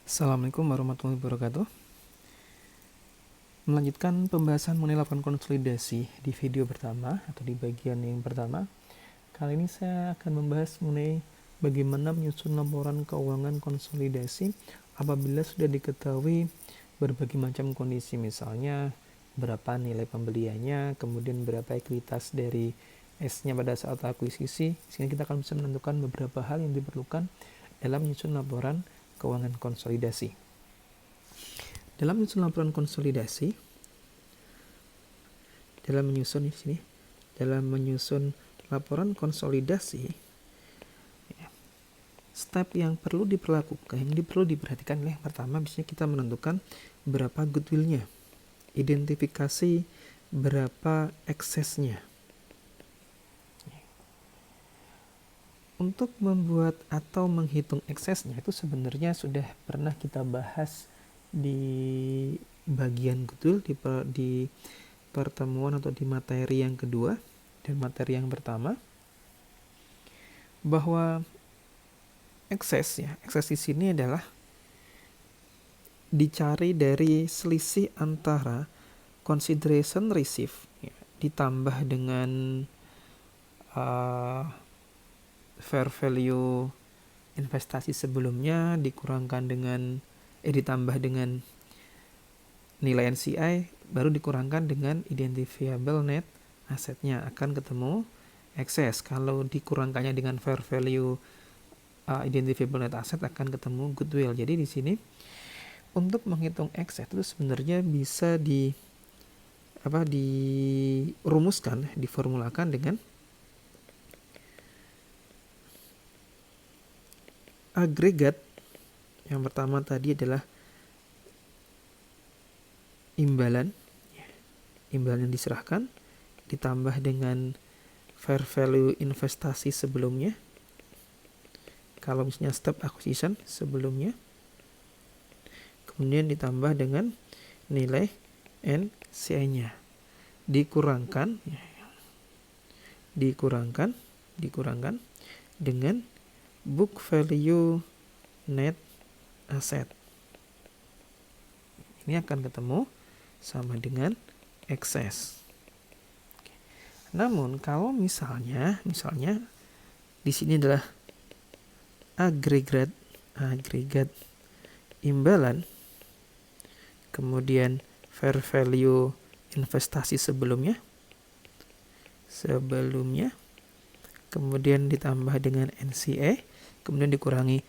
Assalamualaikum warahmatullahi wabarakatuh. Melanjutkan pembahasan mengenai laporan konsolidasi di video pertama atau di bagian yang pertama. Kali ini saya akan membahas mengenai bagaimana menyusun laporan keuangan konsolidasi apabila sudah diketahui berbagai macam kondisi, misalnya berapa nilai pembeliannya, kemudian berapa ekuitas dari S-nya pada saat akuisisi, sehingga kita akan bisa menentukan beberapa hal yang diperlukan dalam menyusun laporan keuangan konsolidasi. Dalam menyusun laporan konsolidasi, dalam menyusun laporan konsolidasi, step yang perlu diperhatikan adalah pertama, biasanya kita menentukan berapa goodwill-nya, identifikasi berapa eksesnya. Untuk membuat atau menghitung eksesnya itu sebenarnya sudah pernah kita bahas di bagian goodwill di pertemuan atau di materi yang kedua dan materi yang pertama, bahwa ekses di sini adalah dicari dari selisih antara consideration receive ditambah dengan fair value investasi sebelumnya ditambah dengan nilai NCI baru dikurangkan dengan identifiable net asetnya, akan ketemu excess. Kalau dikurangkannya dengan fair value identifiable net asset akan ketemu goodwill. Jadi di sini untuk menghitung excess itu sebenarnya bisa diformulakan dengan agregat. Yang pertama tadi adalah imbalan yang diserahkan ditambah dengan fair value investasi sebelumnya, kalau misalnya step acquisition sebelumnya, kemudian ditambah dengan nilai NCI-nya dikurangkan dengan book value net asset. Ini akan ketemu sama dengan excess. Namun kalau misalnya di sini adalah agregat imbalan, kemudian fair value investasi sebelumnya, kemudian ditambah dengan NCA, kemudian dikurangi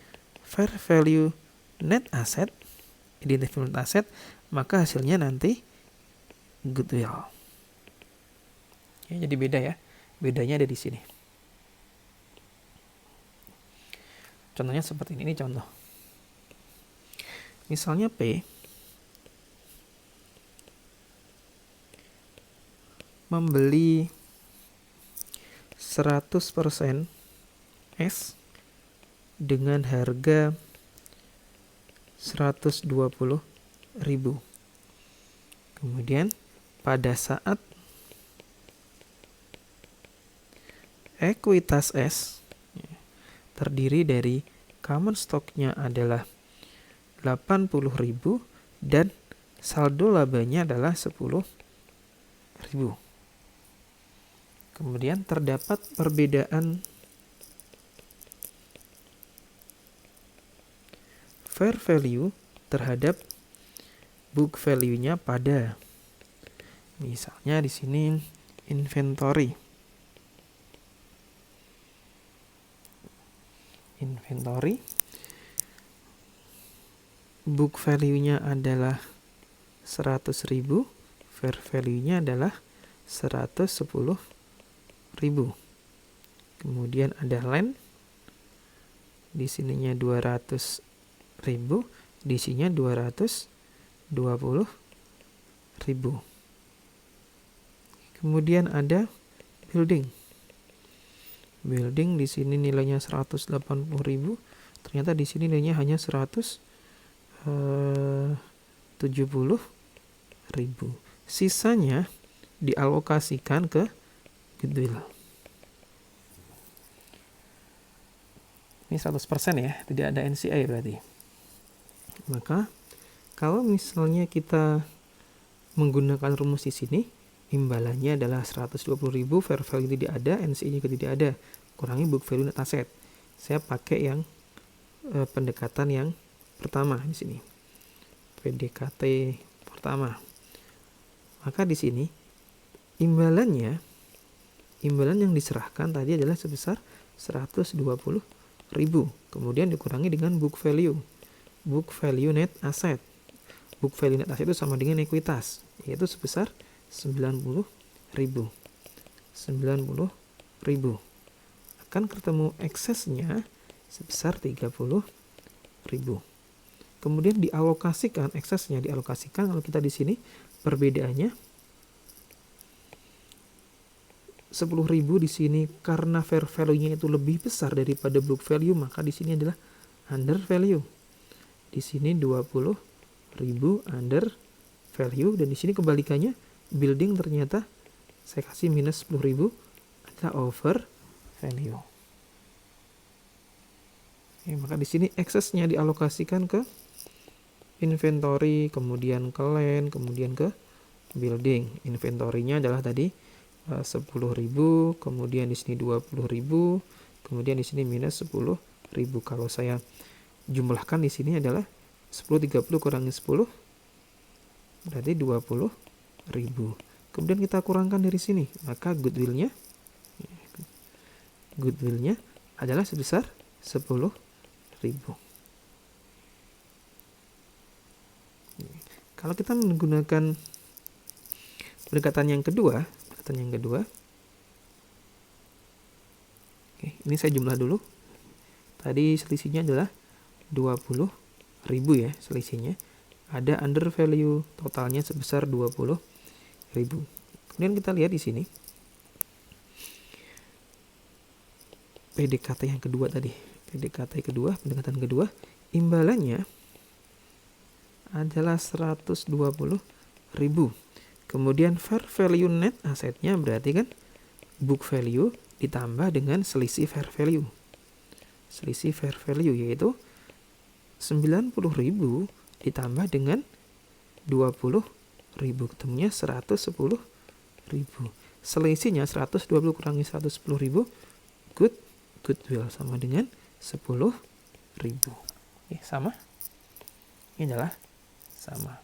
fair value net asset, identifiable net asset, maka hasilnya nanti goodwill. Jadi beda ya, bedanya ada di sini. Contohnya seperti ini contoh. Misalnya P membeli 100% S dengan harga 120.000. Kemudian pada saat ekuitas S terdiri dari common stock-nya adalah 80.000 dan saldo labanya adalah 10.000. Kemudian terdapat perbedaan fair value terhadap book value-nya pada, misalnya di sini inventory book value-nya adalah 100.000, fair value-nya adalah 110.000. Kemudian ada land, di sininya 200.000, di sininya 220.000. Kemudian ada building di sini nilainya 180.000, ternyata di sini nilainya hanya 170.000. Sisanya dialokasikan ke goodwill. Ini 100% ya, tidak ada NCI berarti. Maka kalau misalnya kita menggunakan rumus di sini, imbalannya adalah 120.000, fair value tidak ada, NCI juga tidak ada, kurangi book value net asset. Saya pakai yang pendekatan yang pertama di sini, PDKT pertama. Maka di sini imbalan yang diserahkan tadi adalah sebesar 120.000, kemudian dikurangi dengan book value net asset. Book value net asset itu sama dengan ekuitas, yaitu sebesar 90.000. Akan ketemu eksesnya sebesar 30.000. Kemudian dialokasikan, eksesnya dialokasikan, kalau kita di sini perbedaannya 10.000 di sini karena fair value-nya itu lebih besar daripada book value, maka di sini adalah under value. Di sini 20.000 under value, dan di sini kebalikannya, building ternyata saya kasih minus 10.000 adalah over value. Maka di sini eksesnya dialokasikan ke inventory, kemudian ke land, kemudian ke building. Inventory-nya adalah tadi 10.000, kemudian di sini 20.000, kemudian di sini minus 10.000. Kalau saya jumlahkan di sini adalah 10 30 kurangi 10 berarti 20.000. Kemudian kita kurangkan dari sini, maka goodwill-nya adalah sebesar 10.000. Kalau kita menggunakan pendekatan yang kedua, ini saya jumlah dulu. Tadi selisihnya adalah 20.000 ya, selisihnya. Ada under value, totalnya sebesar 20.000. Kemudian kita lihat di sini pendekatan kedua, imbalannya adalah 120.000. Kemudian fair value net asetnya berarti kan book value ditambah dengan selisih fair value. Selisih fair value yaitu 90.000 ditambah dengan 20.000, ketemunya 110.000. Selisihnya 120 kurangi 110.000, goodwill sama dengan 10.000. Sama. Ini adalah sama.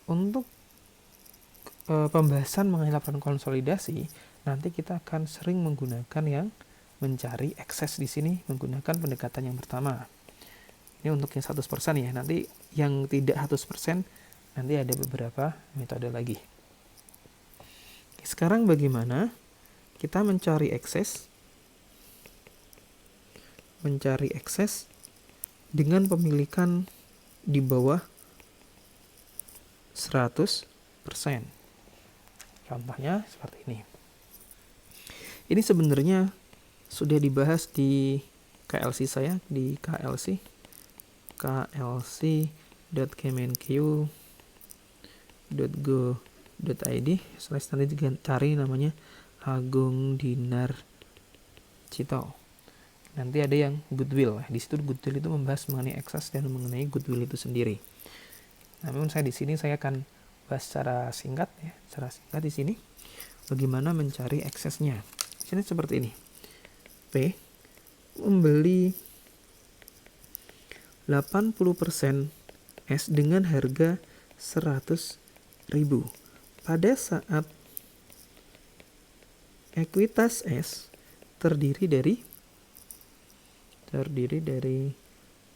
Untuk pembahasan mengenai laporan konsolidasi, nanti kita akan sering menggunakan yang mencari ekses di sini menggunakan pendekatan yang pertama. Ini untuk yang 100% ya. Nanti yang tidak 100% nanti ada beberapa metode lagi. Sekarang bagaimana kita mencari ekses? Mencari ekses dengan pemilikan di bawah 100%. Contohnya seperti ini. Ini sebenarnya sudah dibahas di KLC saya, di klc.kemenq.go.id. Nanti juga cari namanya Agung Dinar Cito. Nanti ada yang goodwill. Di situ goodwill itu membahas mengenai ekses dan mengenai goodwill itu sendiri. Namun saya di sini saya akan bahas secara singkat ya, di sini bagaimana mencari eksesnya. Di sini seperti ini. P membeli 80% S dengan harga 100.000. Pada saat ekuitas S terdiri dari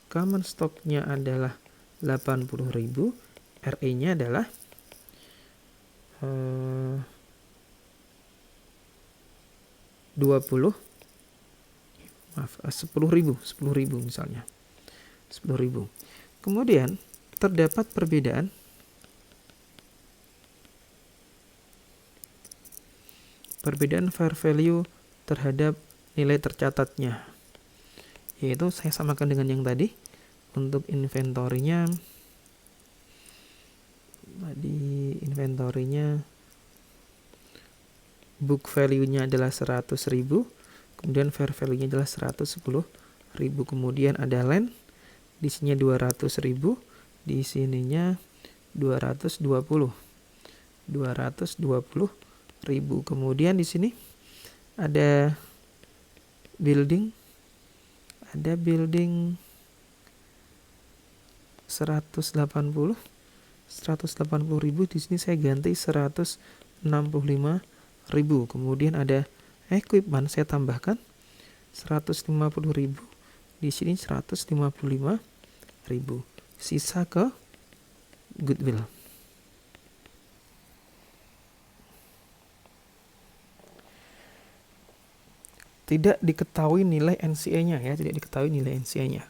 common stock-nya adalah 80.000, RE-nya adalah 10.000 misalnya. 10.000. Kemudian terdapat perbedaan fair value terhadap nilai tercatatnya, yaitu saya samakan dengan yang tadi. Untuk inventory-nya book value-nya adalah 100.000, kemudian fair value-nya adalah 110.000. Kemudian ada land di sininya 200.000, di sininya 220.000. Kemudian di sini ada building 180.000, di sini saya ganti 165.000. Kemudian ada equipment, saya tambahkan 150.000, di sini 155.000. Sisa ke goodwill. Tidak diketahui nilai NCA-nya ya, tidak diketahui nilai NCA-nya.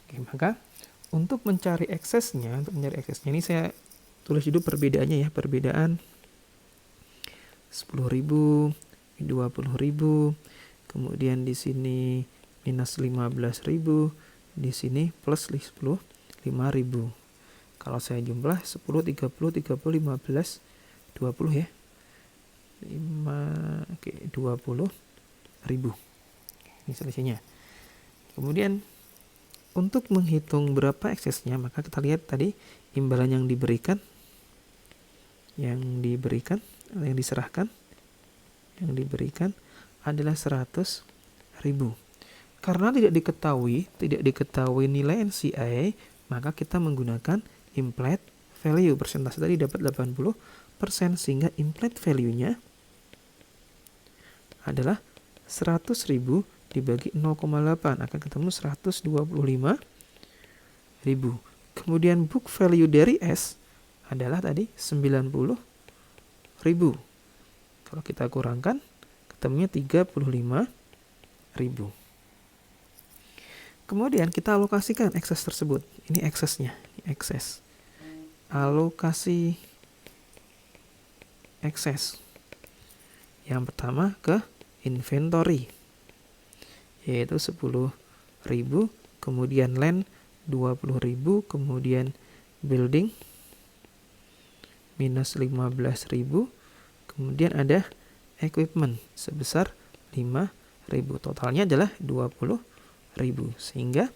Oke, maka untuk mencari eksesnya, ini saya tulis dulu perbedaannya ya, perbedaan 10.000, 20.000, kemudian di sini minus 15.000, di sini plus 5.000. Kalau saya jumlah 10, 30, 30, 15, 20 ya. 20.000. Ini selisihnya. Kemudian untuk menghitung berapa eksesnya, maka kita lihat tadi imbalan yang diberikan, yang diserahkan adalah 100.000. Karena tidak diketahui nilai NCA, maka kita menggunakan implied value. Persentase tadi dapat 80%, sehingga implied value-nya adalah 100.000 dibagi 0,8 akan ketemu 125.000. Kemudian book value dari S adalah tadi 90.000. Kalau kita kurangkan, ketemunya 35.000. Kemudian kita alokasikan ekses tersebut. Ini eksesnya, ekses. Alokasi ekses. Yang pertama ke inventory, yaitu 10.000, kemudian land 20.000, kemudian building minus 15.000, kemudian ada equipment sebesar 5.000. Totalnya adalah 20.000, sehingga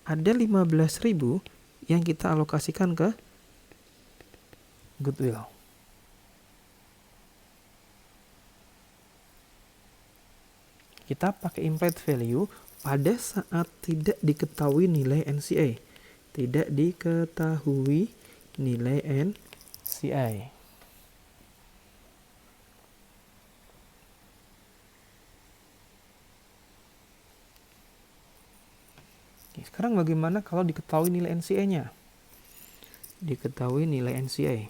ada 15.000 yang kita alokasikan ke goodwill. Kita pakai implied value pada saat tidak diketahui nilai NCA. Tidak diketahui nilai NCA. Oke, sekarang bagaimana kalau diketahui nilai NCA-nya? Diketahui nilai NCA.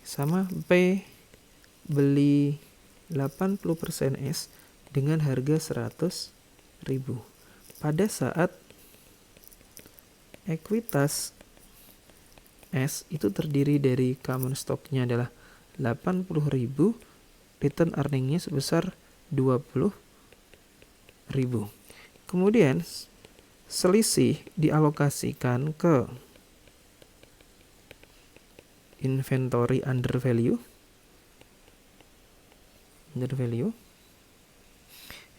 Sama P beli 80% S dengan harga 100.000. Pada saat ekuitas S itu terdiri dari common stock-nya adalah 80.000, return earning-nya sebesar 20.000. Kemudian selisih dialokasikan ke inventory under value,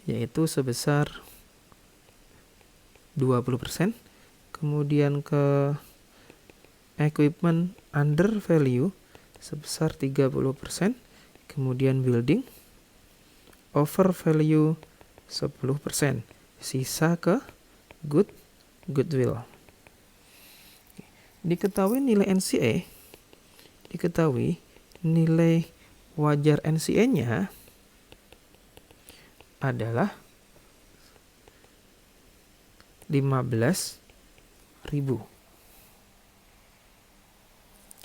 yaitu sebesar 20%, kemudian ke equipment under value sebesar 30%, kemudian building over value 10%, sisa ke goodwill. Diketahui nilai NCA, diketahui nilai wajar NCA-nya adalah 15.000.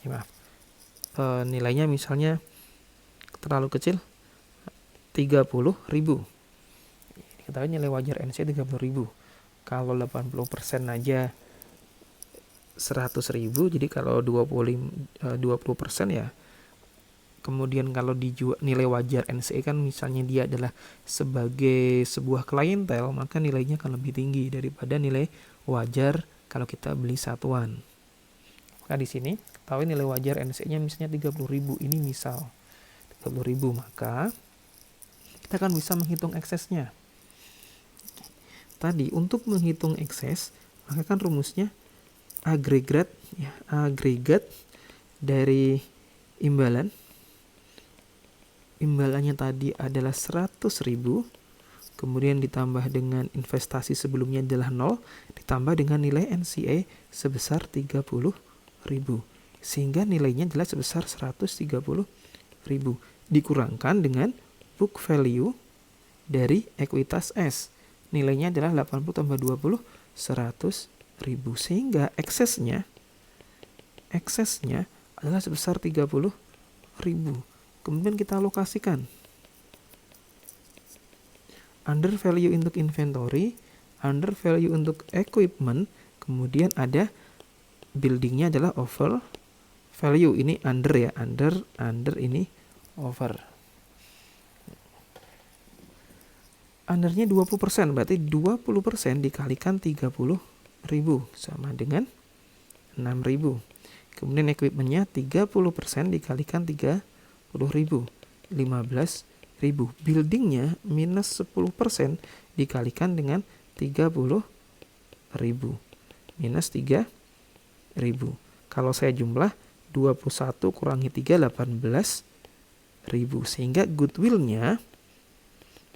Maaf. Nilainya misalnya terlalu kecil, 30.000. Diketahui nilai wajar NCA 30.000. Kalau 80% aja 100.000, jadi kalau 20% ya. Kemudian kalau dijual nilai wajar NCA kan misalnya dia adalah sebagai sebuah klientel, maka nilainya akan lebih tinggi daripada nilai wajar kalau kita beli satuan. Maka di sini ketahui nilai wajar NCA-nya misalnya 30.000, ini misal 30.000, maka kita akan bisa menghitung eksesnya. tadi untuk menghitung ekses, maka kan rumusnya agregat ya, agregat dari imbalan. Imbalannya tadi adalah 100.000, kemudian ditambah dengan investasi sebelumnya adalah 0, ditambah dengan nilai NCA sebesar 30.000. Sehingga nilainya adalah sebesar 130.000. Dikurangkan dengan book value dari ekuitas S. Nilainya adalah 80 tambah 20, 100.000. Sehingga eksesnya adalah sebesar 30.000. Kemudian kita alokasikan. Under value untuk inventory, under value untuk equipment, kemudian ada buildingnya adalah over value. Ini under ya, under ini over. Undernya 20%, berarti 20% dikalikan 30.000 sama dengan 6.000. Kemudian equipmentnya 30% dikalikan 30.000, 15.000. Buildingnya minus 10% dikalikan dengan 30.000, minus 3.000. Kalau saya jumlah 21 kurangi 3, 18.000. Sehingga goodwill-nya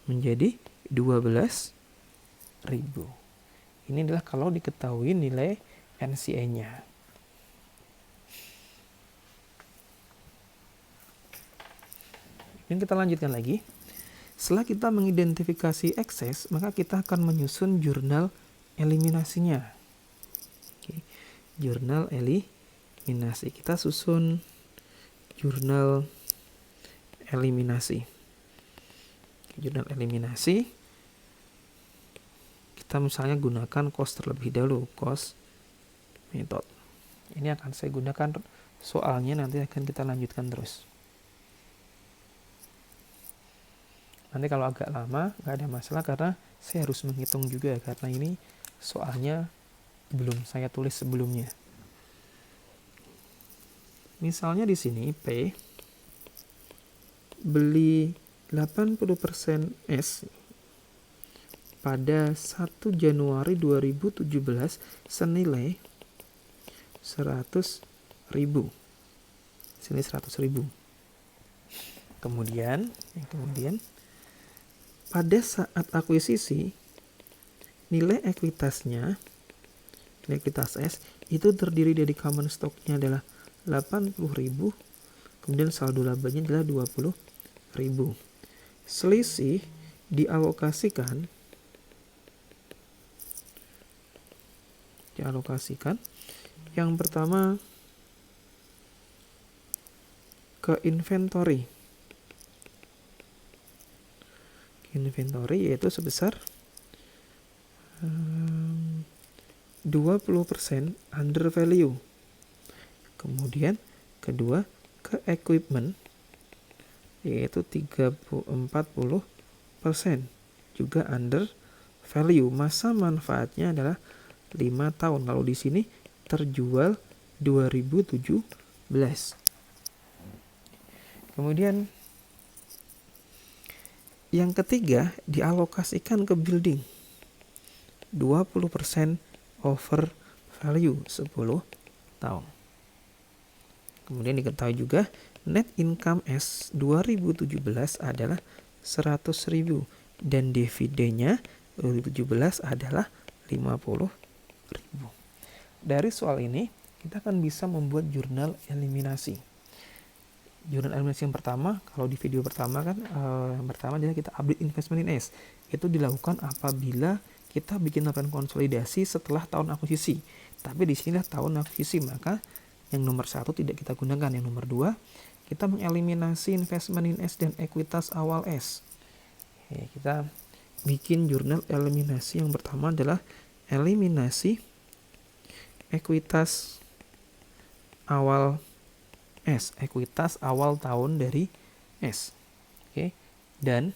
menjadi 12.000. Ini adalah kalau diketahui nilai NCA-nya. Ini kita lanjutkan lagi. Setelah kita mengidentifikasi ekses, maka kita akan menyusun jurnal eliminasinya. Oke. Jurnal eliminasi. Kita susun jurnal eliminasi. Jurnal eliminasi. Kita misalnya gunakan cost terlebih dahulu, cost method. Ini akan saya gunakan soalnya, nanti akan kita lanjutkan terus. Nanti kalau agak lama nggak ada masalah karena saya harus menghitung juga, karena ini soalnya belum saya tulis sebelumnya. Misalnya di sini P beli 80% S pada 1 Januari 2017 senilai 100.000. Sini 100.000. Kemudian pada saat akuisisi nilai ekuitasnya, nilai ekuitas S itu terdiri dari common stock-nya adalah 80.000, kemudian saldo labanya adalah 20.000. Selisih dialokasikan yang pertama ke inventory. Yaitu sebesar 20% under value. Kemudian kedua ke equipment yaitu 40% juga under value. Masa manfaatnya adalah 5 tahun. Lalu di sini terjual 2017. Kemudian yang ketiga dialokasikan ke building. 20% over value 10 tahun. Kemudian diketahui juga net income S 2017 adalah 100.000 dan dividennya 2017 adalah 50.000. Dari soal ini kita akan bisa membuat jurnal eliminasi. Jurnal eliminasi yang pertama, kalau di video pertama kan yang pertama adalah kita update investment in S. Itu dilakukan apabila kita bikin laporan konsolidasi setelah tahun akuisisi. Tapi di sini tahun akuisisi, maka yang nomor 1 tidak kita gunakan. Yang nomor 2, kita mengeliminasi investment in S dan ekuitas awal S. Oke, kita bikin jurnal eliminasi. Yang pertama adalah eliminasi ekuitas awal S, ekuitas awal tahun dari S. Oke. Dan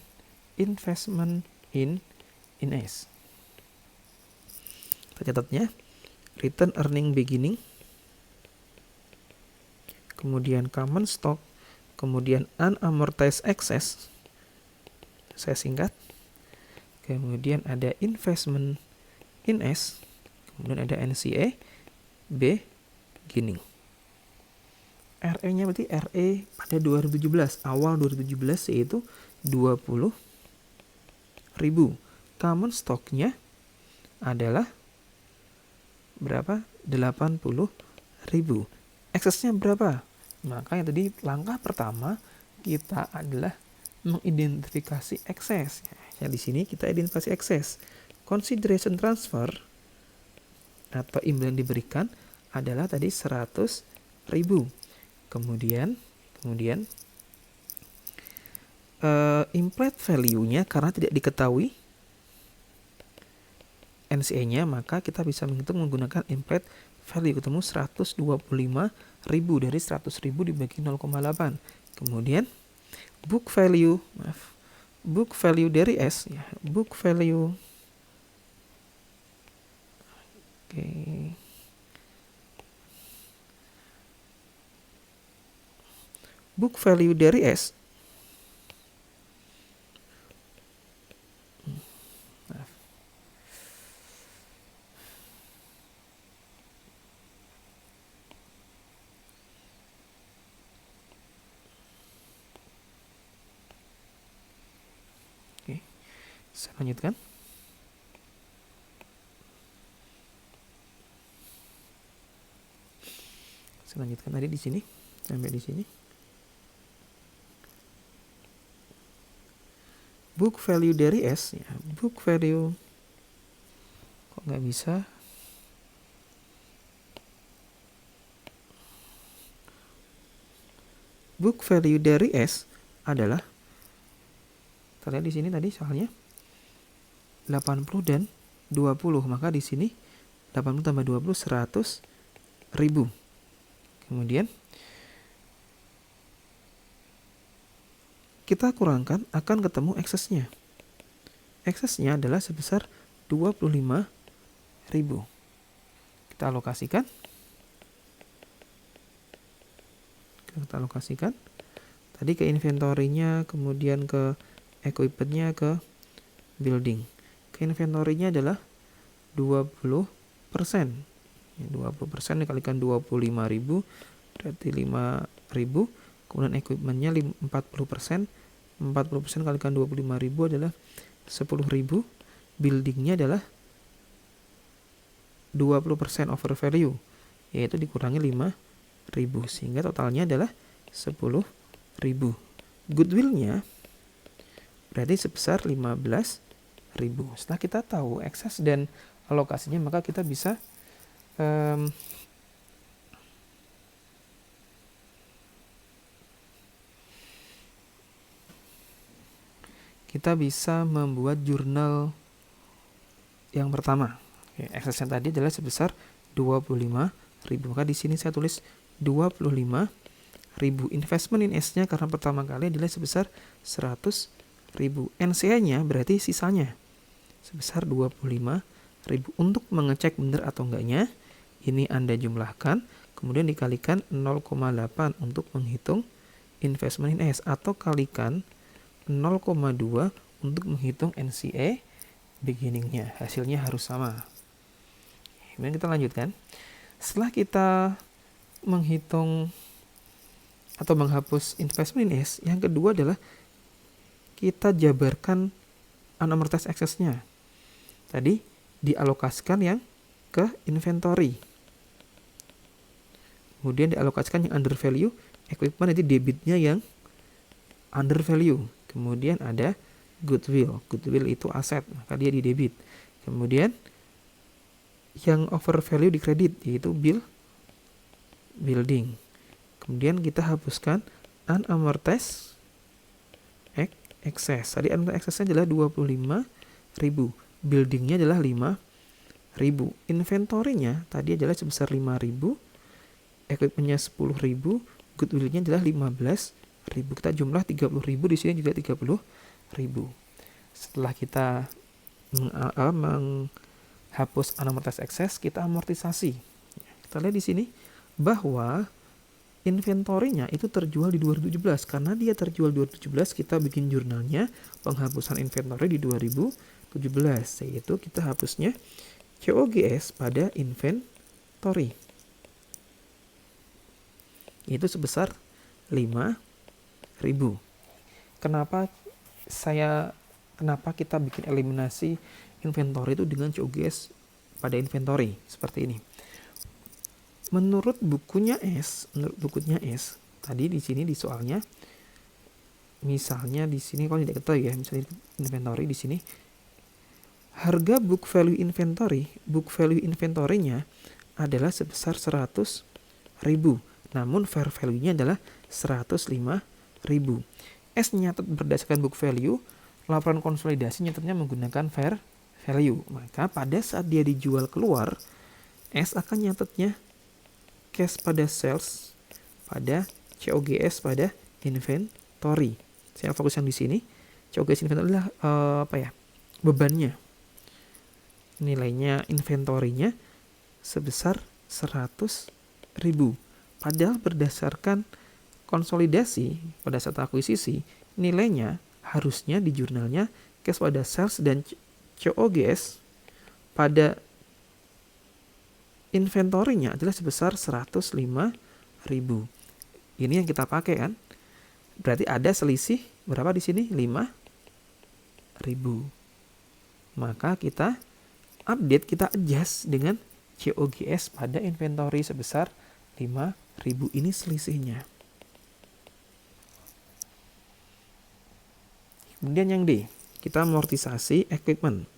investment in S. Kita catatnya return earning beginning, kemudian common stock, kemudian unamortized excess, saya singkat, kemudian ada investment in S, kemudian ada NCA beginning. RE-nya berarti RE pada 2017, awal 2017 yaitu 20.000. Common stock-nya adalah berapa? 80.000. Eksesnya berapa? Maka yang tadi langkah pertama kita adalah mengidentifikasi ekses. Ya, di sini kita identifikasi ekses. Consideration transfer atau imbal yang diberikan adalah tadi 100.000. Kemudian implied value-nya karena tidak diketahui NCA-nya, maka kita bisa menghitung menggunakan implied value, ketemu 125.000 dari 100.000 dibagi 0,8. Kemudian book value dari S, ya, book value. Book value dari S saya lanjutkan. Saya lanjutkan tadi di sini sampai di sini. Book value dari S, ya, book value kok nggak bisa? Book value dari S adalah, kita lihat di sini tadi soalnya 80 dan 20, maka di sini 80 tambah 20 100.000. Kemudian kita kurangkan akan ketemu eksesnya. Eksesnya adalah sebesar 25.000. Kita alokasikan. Tadi ke inventory-nya, kemudian ke equipment-nya, ke building. Ke inventory-nya adalah 20%. 20% dikalikan 25.000 berarti 5.000. Kemudian equipment-nya 40%. 40% kalikan 25.000 adalah 10.000. Building-nya adalah 20% over value, yaitu dikurangi 5.000, sehingga totalnya adalah 10.000. Goodwill-nya berarti sebesar 15.000. Setelah kita tahu ekses dan alokasinya, maka kita bisa membuat jurnal yang pertama. Eksesnya tadi adalah sebesar 25.000. Maka di sini saya tulis 25.000. Investment in S-nya karena pertama kali adalah sebesar 100.000. NCA-nya berarti sisanya sebesar 25.000. Untuk mengecek benar atau enggaknya, ini Anda jumlahkan, kemudian dikalikan 0,8 untuk menghitung investment in S, atau kalikan 0,2 untuk menghitung NCA beginning-nya. Hasilnya harus sama. Kemudian kita lanjutkan. Setelah kita menghitung atau menghapus investment in S, yang kedua adalah kita jabarkan unamortized excess-nya. Tadi dialokasikan yang ke inventory. Kemudian dialokasikan yang under value, equipment, nanti debitnya yang under value. Kemudian ada goodwill. Goodwill itu aset, maka dia di debit. Kemudian yang over value di kredit, yaitu building. Kemudian kita hapuskan unamortized excess. Tadi unamortized excess-nya adalah 25.000. Building-nya adalah 5.000. Inventory-nya tadi adalah sebesar 5.000. Equipment-nya 10.000. Goodwill-nya adalah 15.000. Kita jumlah 30.000, di sini juga 30.000. Setelah kita menghapus unamortized excess, kita amortisasi. Kita lihat di sini bahwa inventory-nya itu terjual di 2017. Karena dia terjual 2017, kita bikin jurnalnya penghapusan inventory di 2018. 17, yaitu kita hapusnya COGS pada inventory. Itu sebesar 5.000. Kenapa kita bikin eliminasi inventory itu dengan COGS pada inventory seperti ini? Menurut bukunya S, tadi di sini di soalnya, misalnya di sini kalau tidak ketahui ya, misalnya inventory di sini, harga book value inventory-nya adalah sebesar 100.000. Namun fair value-nya adalah 105.000. S nyatat berdasarkan book value, laporan konsolidasi nyatatnya menggunakan fair value. Maka pada saat dia dijual keluar, S akan nyatatnya cash pada sales, pada COGS pada inventory. Saya fokus yang di sini. COGS inventory adalah bebannya. Nilainya inventory-nya sebesar 100.000. Padahal berdasarkan konsolidasi pada saat akuisisi, nilainya harusnya di jurnalnya cash pada sales dan COGS pada inventory-nya adalah sebesar 105.000. Ini yang kita pakai kan? Berarti ada selisih berapa di sini? 5.000. Maka kita update, kita adjust dengan COGS pada inventory sebesar 5.000. Ini selisihnya. Kemudian yang D, kita amortisasi equipment.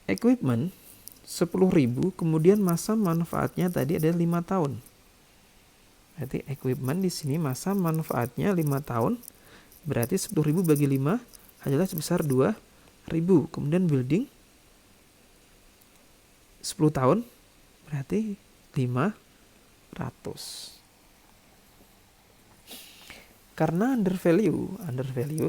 Equipment 10.000, kemudian masa manfaatnya tadi ada 5 tahun. Berarti equipment di sini masa manfaatnya 5 tahun. Berarti 10.000 bagi 5 adalah sebesar 2.000. Kemudian building 10 tahun berarti 500. Karena under value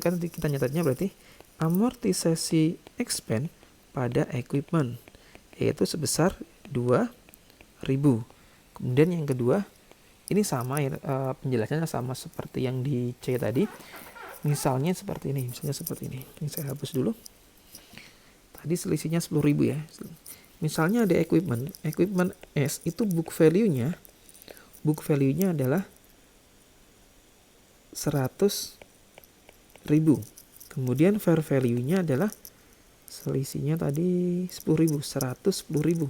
kan kita nyatatnya berarti amortisasi expense pada equipment, yaitu sebesar 2.000. Kemudian yang kedua, ini sama ya, penjelasannya sama seperti yang di C tadi. Misalnya seperti ini. Ini saya hapus dulu. Tadi selisihnya 10.000 ya. Misalnya ada equipment S itu book value-nya adalah 100.000. Kemudian fair value-nya adalah selisihnya tadi 10.000, 110.000.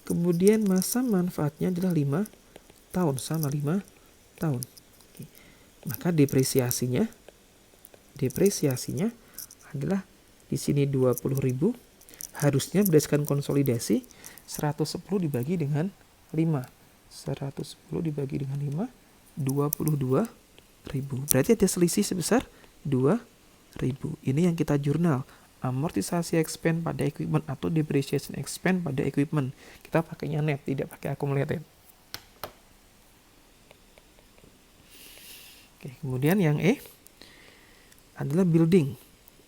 Kemudian masa manfaatnya adalah 5 tahun, sama 5 tahun. Maka depresiasinya adalah di sini 20.000. Harusnya berdasarkan konsolidasi 110 dibagi dengan 5. 110 dibagi dengan 5, 22.000. Berarti ada selisih sebesar 2.000. Ini yang kita jurnal. Amortisasi expense pada equipment atau depreciation expense pada equipment. Kita pakainya net, tidak pakai accumulated. Oke, kemudian yang E adalah building.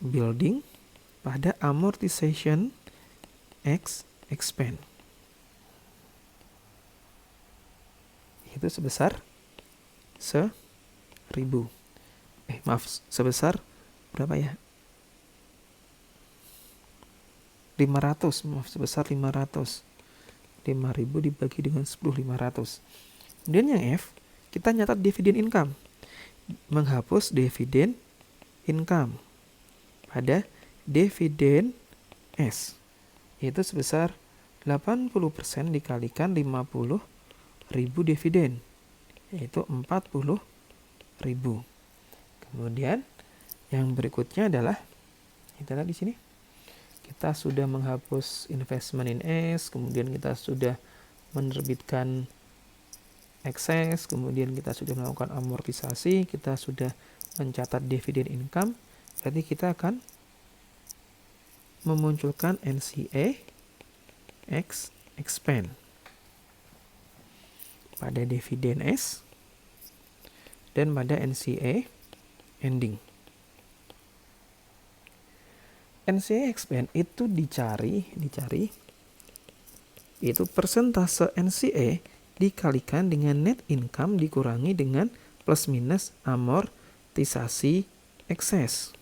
Building pada amortization expense. Itu sebesar 1.000. Sebesar berapa ya? 500, sebesar 500. 5.000 dibagi dengan 10, 500. Kemudian yang F, kita nyatat dividen income. Menghapus dividen income pada dividen S. Itu sebesar 80% dikalikan 50.000 dividen, yaitu 40.000. Kemudian yang berikutnya adalah di sini kita sudah menghapus investment in S, kemudian kita sudah menerbitkan excess, kemudian kita sudah melakukan amortisasi, kita sudah mencatat dividen income. Berarti kita akan memunculkan NCA expense pada dividen S dan pada NCA ending. NCA expense itu dicari itu persentase NCA dikalikan dengan net income dikurangi dengan plus minus amortisasi excess.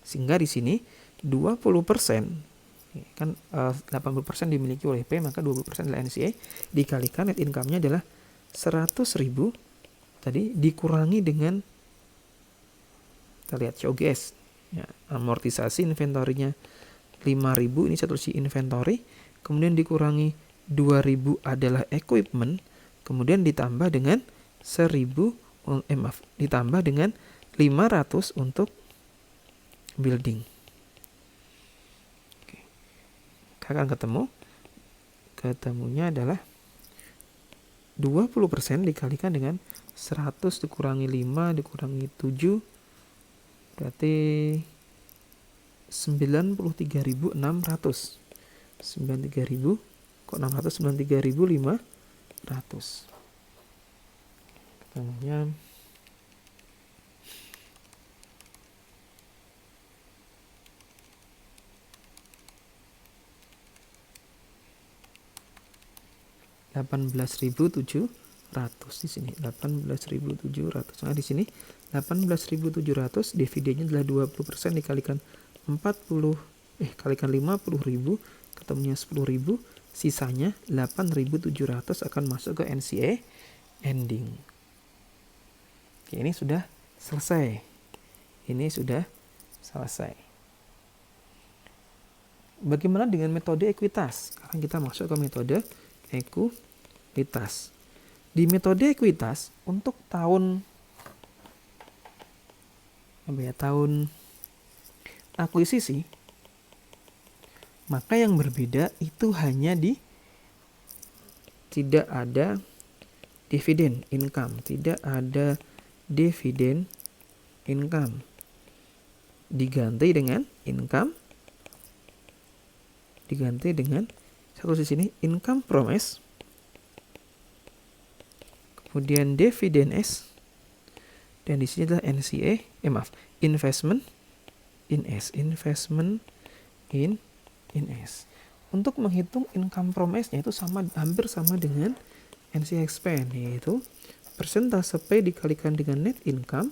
Sehingga di sini 20%, kan 80% dimiliki oleh P, maka 20% adalah NCA, dikalikan net income-nya adalah 100.000 tadi dikurangi dengan, kita lihat COGS ya, amortisasi inventorinya 5.000, ini satu sisi inventory, kemudian dikurangi 2.000 adalah equipment, kemudian ditambah dengan 500 untuk building. Oke. Akan ketemunya adalah 20% dikalikan dengan 100 dikurangi 5 dikurangi 7 berarti 93.600. 93.000 kok 600, 93.500. Ketemunya $18.700 di sini 18.700. Nah di sini 18.700 dividennya adalah 20% dikalikan 50 ketemunya 10.000, sisanya 8.700 akan masuk ke NCA ending. Oke, ini sudah selesai. Bagaimana dengan metode ekuitas? Sekarang kita masuk ke metode ekuitas. Di metode ekuitas untuk tahun akuisisi, maka yang berbeda itu hanya tidak ada dividen income, diganti dengan satu di sini income from S, kemudian dividen S, dan di sini adalah investment in S. Untuk menghitung income from S-nya itu hampir sama dengan NCA expand, yaitu persentase P dikalikan dengan net income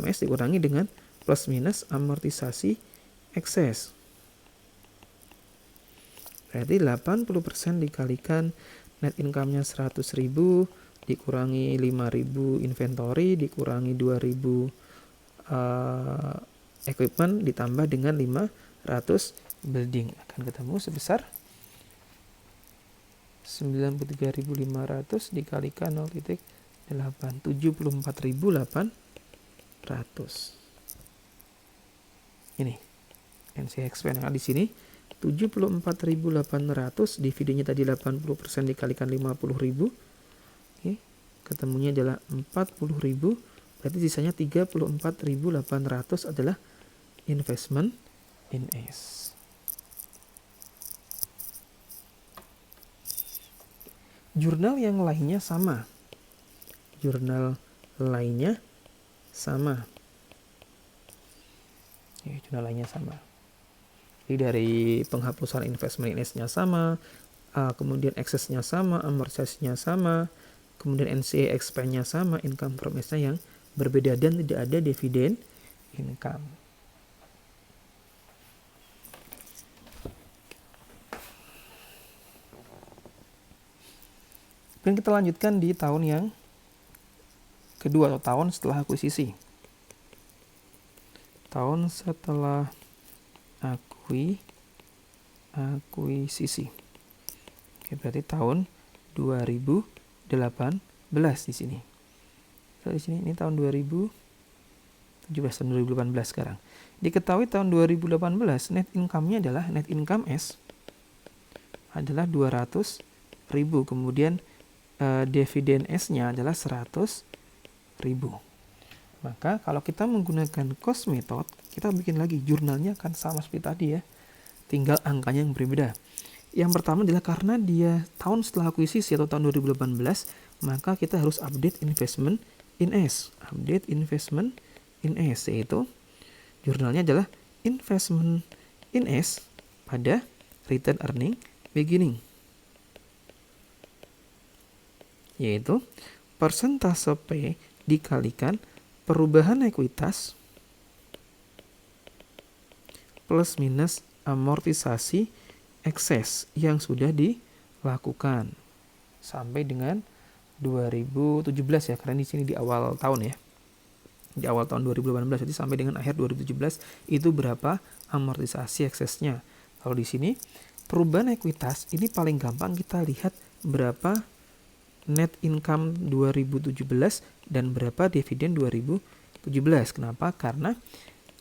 S dikurangi dengan plus minus amortisasi ekses. Berarti 80% dikalikan net income-nya 100.000 dikurangi 5.000 inventory dikurangi 2.000 equipment ditambah dengan 500 building akan ketemu sebesar 93.500 dikalikan 0,8 74.800. Ini NCA expand. Nah, di sini 74.800 dividennya tadi 80% dikalikan 50.000. Oke, ketemunya adalah 40.000. Berarti sisanya 34.800 adalah investment in S. Jurnal yang lainnya sama. Jurnal lainnya sama. Jadi dari penghapusan investment in S-nya sama, kemudian excess-nya sama, amortisasinya sama, kemudian NCA expand-nya sama, income from S-nya yang berbeda dan tidak ada dividen income. Dan kita lanjutkan di tahun yang kedua atau tahun setelah akuisisi. Tahun setelah akuisisi. Oke, berarti tahun 2018 di sini. So, di sini ini tahun 2018 sekarang. Diketahui tahun 2018 net income-nya adalah net income S adalah 200.000, kemudian dividen S-nya adalah 100.000. Maka kalau kita menggunakan cost method, kita bikin lagi jurnalnya akan sama seperti tadi ya. Tinggal angkanya yang berbeda. Yang pertama adalah karena dia tahun setelah akuisisi atau tahun 2018, maka kita harus update investment in S. Yaitu jurnalnya adalah investment in S pada return earning beginning. Yaitu persentase P dikalikan perubahan ekuitas plus minus amortisasi ekses yang sudah dilakukan sampai dengan 2017 ya, karena di sini di awal tahun ya. Di awal tahun 2018, jadi sampai dengan akhir 2017 itu berapa amortisasi eksesnya. Kalau di sini perubahan ekuitas ini paling gampang kita lihat berapa net income 2017 dan berapa dividen 2017. Kenapa? Karena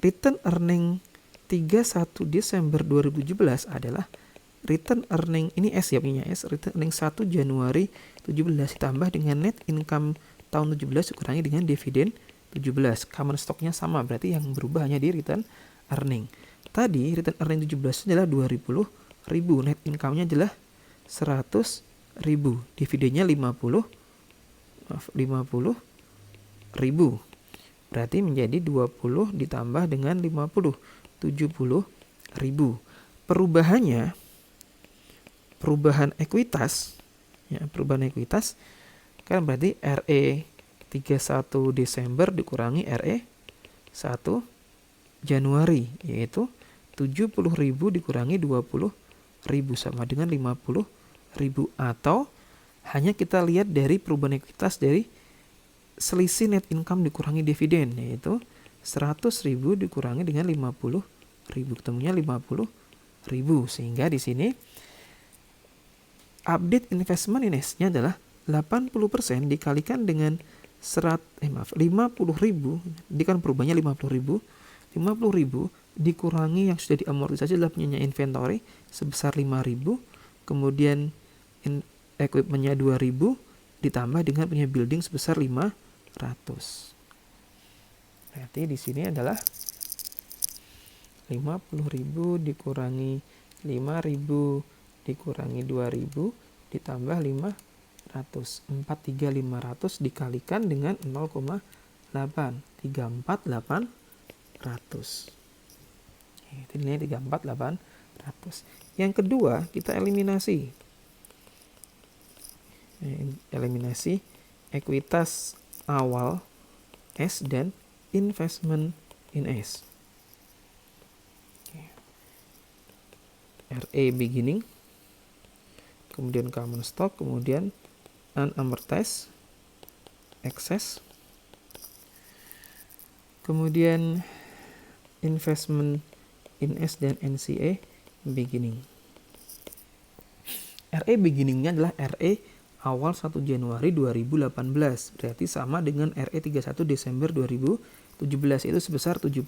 return earning 31 Desember 2017 adalah return earning, ini S ya, punya S, return earning 1 Januari 17 ditambah dengan net income tahun 17 dikurangi dengan dividen 17. Common stocknya sama, berarti yang berubah hanya di return earning. Tadi return earning 17 adalah 20.000, net income-nya adalah 100.000, dividennya 50.000. Berarti menjadi 20 ditambah dengan 50, 70.000. Perubahan ekuitas ya, perubahan ekuitas kan berarti RE 31 Desember dikurangi RE 1 Januari, yaitu 70.000 dikurangi 20.000 sama dengan 50.000. Atau hanya kita lihat dari perubahan ekuitas dari selisih net income dikurangi dividen, yaitu 100.000 dikurangi dengan 50.000, ketemunya 50.000. Sehingga di sini update investment in S-nya adalah 80% dikalikan dengan 50.000, ini kan perubahannya 50.000 dikurangi yang sudah diamortisasi adalah punya inventory sebesar 5.000, kemudian equipment-nya 2.000 ditambah dengan punya building sebesar 500. Berarti di sini adalah 50.000 dikurangi 5.000 dikurangi 2.000 ditambah 500. 43500 dikalikan dengan 0,8. 34800. Itu nilai 34800. Yang kedua, kita eliminasi. Eliminasi ekuitas awal S dan investment in S. RE beginning, kemudian common stock, kemudian unamortized excess, kemudian investment in S dan NCA beginning. RE beginningnya adalah RE awal 1 Januari 2018, berarti sama dengan RE 31 Desember 2017, itu sebesar 70.000.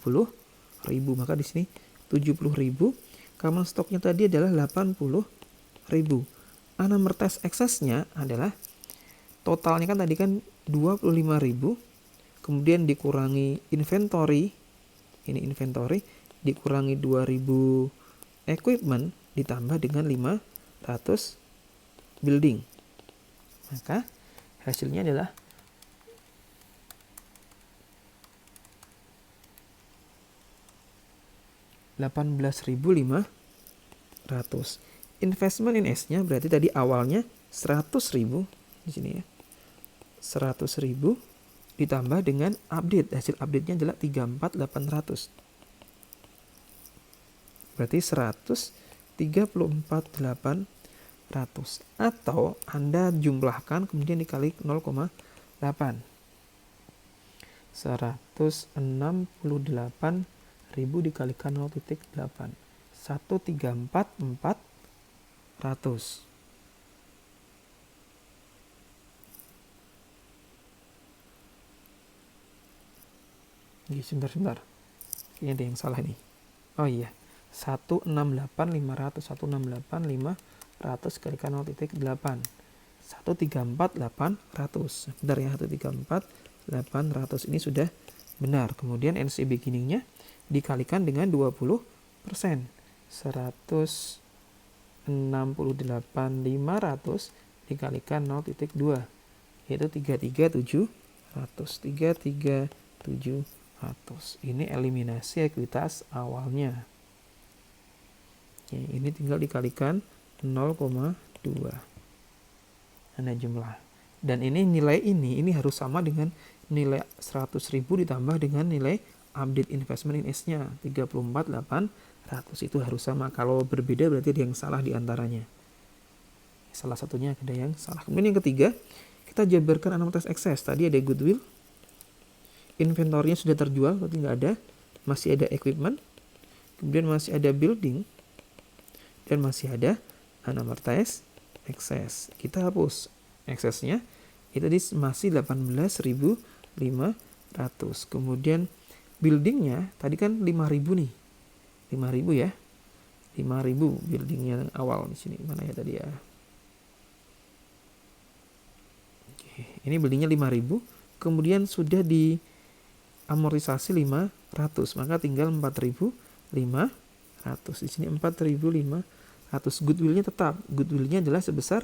Maka di sini 70.000. Common stocknya tadi adalah 80.000. Unamortized excess-nya adalah totalnya kan tadi kan 25.000, kemudian dikurangi inventory, ini inventory, dikurangi 2.000 equipment, ditambah dengan 500 building. Maka hasilnya adalah 18.500. Investment in S-nya berarti tadi awalnya 100.000 di sini ya. 100.000 ditambah dengan update. Hasil update-nya adalah 34.800. Berarti 134.800. Atau Anda jumlahkan kemudian dikali 0,8. 168.000 dikalikan 0,8. 134.400. Sebentar. Ini ada yang salah nih. Oh iya. 168.500. 168.500 kalikan 0,8. 134.800. Benar ya, 134.800 ini sudah benar. Kemudian NC beginning-nya dikalikan dengan 20%. 168.500 dikalikan 0,2 yaitu 33.700. Ini eliminasi ekuitas awalnya. Ini tinggal dikalikan 0,2. Anda jumlah. Dan ini nilai ini harus sama dengan nilai 100.000 ditambah dengan nilai update investment in S-nya 34.800 itu harus sama. Kalau berbeda berarti ada yang salah di antaranya. Salah satunya ada yang salah. Kemudian yang ketiga, kita jabarkan amortisasi ekses. Tadi ada goodwill, inventornya sudah terjual berarti nggak ada, masih ada equipment, kemudian masih ada building, dan masih ada unamortized excess. Kita hapus eksesnya, itu tadi masih 18.500. Kemudian buildingnya tadi kan 5.000 nih, 5.000 ya, 5.000 buildingnya yang awal di sini. Mana ya tadi ya? Oke, ini buildingnya 5.000, kemudian sudah di amortisasi 500, maka tinggal 4.500. Di sini 4.500. Goodwillnya tetap, goodwillnya adalah sebesar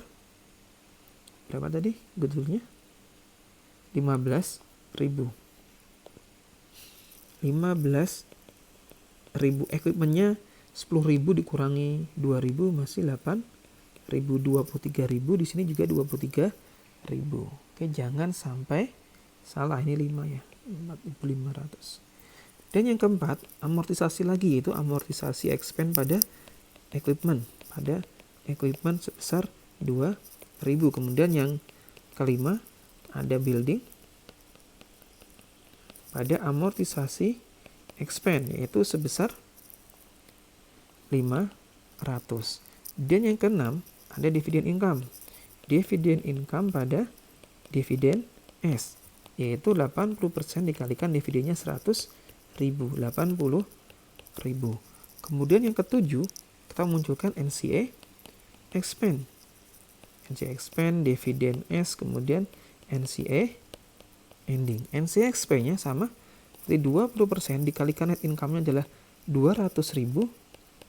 berapa tadi? Goodwillnya 15.000. 15.000. Equipmentnya 10.000 dikurangi 2.000 masih 8.000. 23.000, di sini juga 23.000. Oke, jangan sampai salah, ini 5 ya, 4.500. Dan yang keempat, amortisasi lagi, yaitu amortisasi expense pada equipment. Pada equipment sebesar 2.000. Kemudian yang kelima, ada building pada amortisasi expense, yaitu sebesar 500. Dan yang keenam, ada dividend income. Dividend income pada dividen S, yaitu 80% dikalikan dividennya 100.000, 80.000. Kemudian yang ketujuh, kita munculkan NCA expense. NCA expense, dividen S, kemudian NCA ending. NCA expense-nya sama, jadi 20% dikalikan net income-nya adalah 200.000,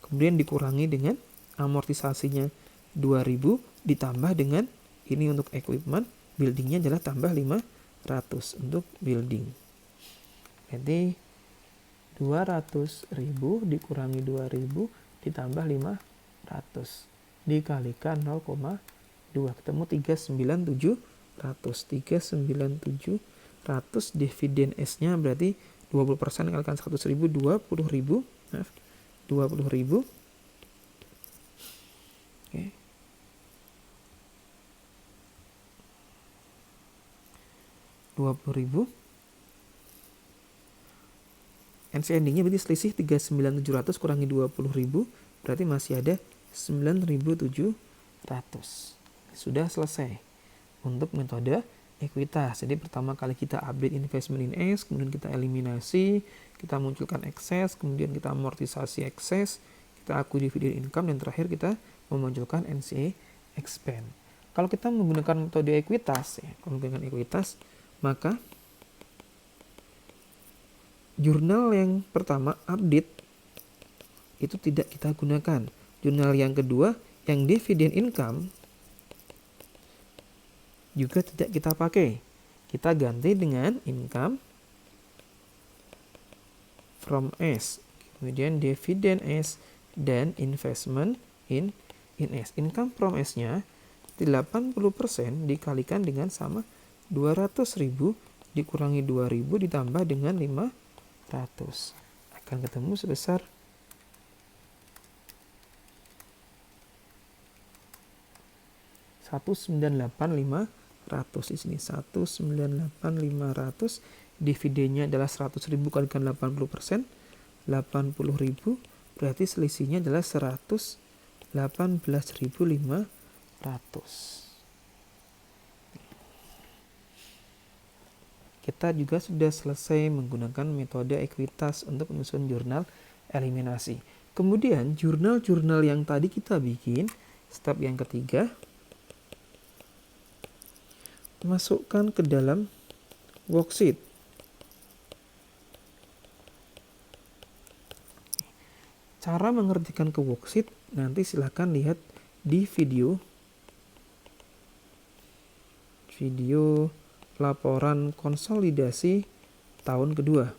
kemudian dikurangi dengan amortisasinya 2.000, ditambah dengan ini untuk equipment, buildingnya adalah tambah 500 untuk building. Jadi 200.000 dikurangi 2.000 ditambah 500 dikalikan 0,2, ketemu 397.100. Dividen S-nya berarti 20% dikalikan 100.000, 20.000. Maaf, 20.000. Oke. 20.000. NC endingnya berarti selisih 39.700 kurangi 20.000, berarti masih ada 9.700. Sudah selesai untuk metode ekuitas. Jadi pertama kali kita update investment in S, kemudian kita eliminasi, kita munculkan ekses, kemudian kita amortisasi ekses, kita akui dividend income, dan terakhir kita memunculkan NCA expense. Kalau kita menggunakan metode ekuitas, maka jurnal yang pertama update itu tidak kita gunakan. Jurnal yang kedua yang dividend income juga tidak kita pakai. Kita ganti dengan income from S, kemudian dividend S, dan investment in S. Income from S-nya 80% dikalikan dengan sama 200.000 dikurangi 2.000 ditambah dengan 500. Akan ketemu sebesar 198.500. Di sini 198.500. Dividennya adalah 100.000 kalikan 80%, 80.000, berarti selisihnya adalah 118.500. Kita juga sudah selesai menggunakan metode ekuitas untuk menyusun jurnal eliminasi. Kemudian jurnal-jurnal yang tadi kita bikin, step yang ketiga, masukkan ke dalam worksheet. Cara mengerjakan ke worksheet nanti silahkan lihat di video laporan konsolidasi tahun kedua.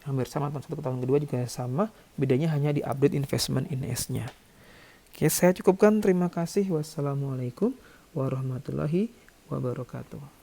Hampir sama, tahun 1 ke tahun kedua juga sama, bedanya hanya di update investment in S-nya. Oke, saya cukupkan. Terima kasih. Wassalamualaikum warahmatullahi wabarakatuh.